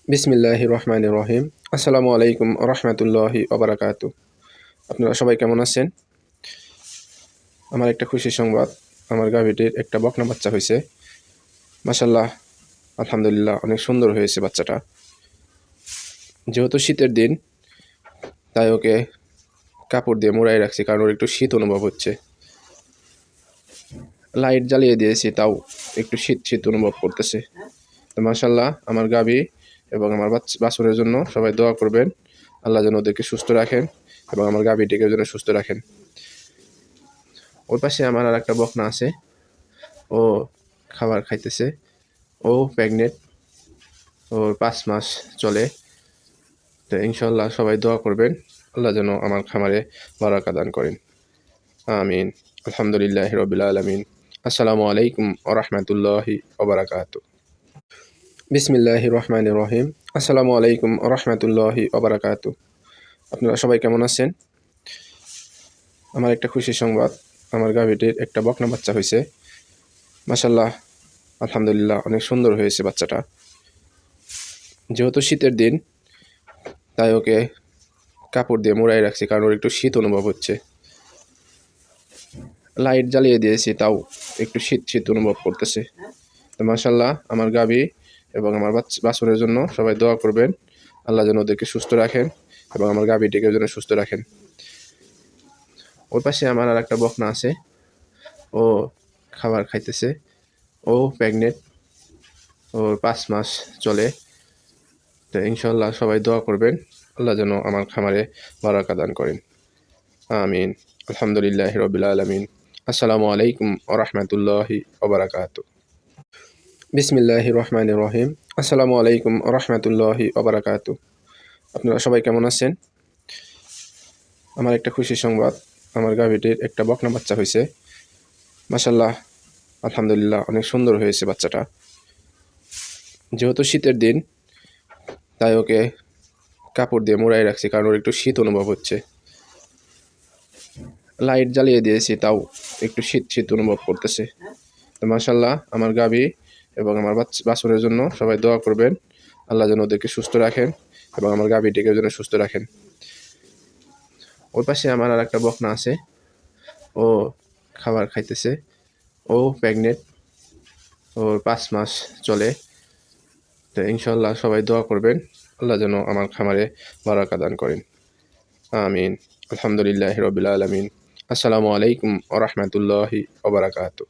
বিসমিল্লাহির রহমানির রহিম। আসসালামু আলাইকুম রহমতুল্লাহি ওবারাকাতু। আপনারা সবাই কেমন আছেন? আমার একটা খুশির সংবাদ, আমার গাভীটির একটা বকনা বাচ্চা হয়েছে। মাশাল্লাহ, আলহামদুলিল্লাহ, অনেক সুন্দর হয়েছে বাচ্চাটা। যেহেতু শীতের দিন, তাই ওকে কাপড় দিয়ে মুড়াই রাখছি, কারণ ওর একটু শীত অনুভব হচ্ছে। লাইট জ্বালিয়ে দিয়েছি, তাও একটু শীত শীত অনুভব করতেছে। তো মাশাল্লাহ, আমার গাভী এবং আমার বাছুরের জন্য সবাই দোয়া করবেন। আল্লাহ যেন ওদেরকে সুস্থ রাখেন এবং আমার গাভীটিকে যেন সুস্থ রাখেন। ওর পাশে আমার আর একটা বকনা আছে, ও খাবার খাইতেছে। ও প্রেগনেন্ট, ওর 5 মাস চলে। তো ইনশাল্লাহ সবাই দোয়া করবেন, আল্লাহ যেন আমার খামারে বারাকা দান করেন। আমিন। আলহামদুলিল্লাহ রবিল আলমিন। আসসালামু আলাইকুম রহমতুল্লাহি ওবরাকাতু। বিসমিল্লাহির রহমানির রহিম। আসসালামু আলাইকুম রহমতুল্লাহি ওবরাকাতু। আপনারা সবাই কেমন আছেন? আমার একটা খুশির সংবাদ, আমার গাভীটির একটা বকনা বাচ্চা হয়েছে। মাশাল্লাহ, আলহামদুলিল্লাহ, অনেক সুন্দর হয়েছে বাচ্চাটা। যেহেতু শীতের দিন, তাই ওকে কাপড় দিয়ে মুড়াই রাখছি, কারণ ওর একটু শীত অনুভব হচ্ছে। লাইট জ্বালিয়ে দিয়েছি, তাও একটু শীত শীত অনুভব করতেছে। তো মাশাল্লাহ, আমার গাভী এবং আমার বাছুরের জন্য সবাই দোয়া করবেন, আল্লাহ যেন ওদেরকে সুস্থ রাখেন এবং আমার গাভীটিকে যেন সুস্থ রাখেন। ওর পাশে আমার আর একটা বকনা আছে, ও খাবার খাইতেছে। ও প্রেগনেন্ট, ওর 5 মাস চলে। তো ইনশাল্লাহ সবাই দোয়া করবেন, আল্লাহ যেন আমার খামারে বারাকা দান করেন। আমিন। আলহামদুলিল্লাহ রবিল আলমিন। আসসালামু আলাইকুম রহমতুল্লাহি ওবরাকাতু। বিসমিল্লাহির রহমানির রহিম। আসসালামু আলাইকুম রহমতুল্লাহি ওবরাকাতু। আপনারা সবাই কেমন আছেন? আমার একটা খুশির সংবাদ, আমার গাভীটির একটা বকনা বাচ্চা হয়েছে। মাশাল্লাহ, আলহামদুলিল্লাহ, অনেক সুন্দর হয়েছে বাচ্চাটা। যেহেতু শীতের দিন, তাই ওকে কাপড় দিয়ে মুড়াই রাখছি, কারণ ওর একটু শীত অনুভব হচ্ছে। লাইট জ্বালিয়ে দিয়েছি, তাও একটু শীত শীত অনুভব করতেছে। তো মাশাল্লাহ, আমার গাভী এবং আমার বাছুরের জন্য সবাই দোয়া করবেন, আল্লাহ যেন ওদেরকে সুস্থ রাখেন এবং আমার গাভীটিকে যেন সুস্থ রাখেন। ওর পাশে আমার আর একটা বকনা আছে, ও খাবার খাইতেছে। ও প্রেগনেন্ট, ওর 5 মাস চলে। তো ইনশাল্লাহ সবাই দোয়া করবেন, আল্লাহ যেন আমার খামারে বারাকা দান করেন। আমিন। আলহামদুলিল্লাহ রবিল আলমিন। আসসালামু আলাইকুম রহমতুল্লাহি ওবরাকাতু।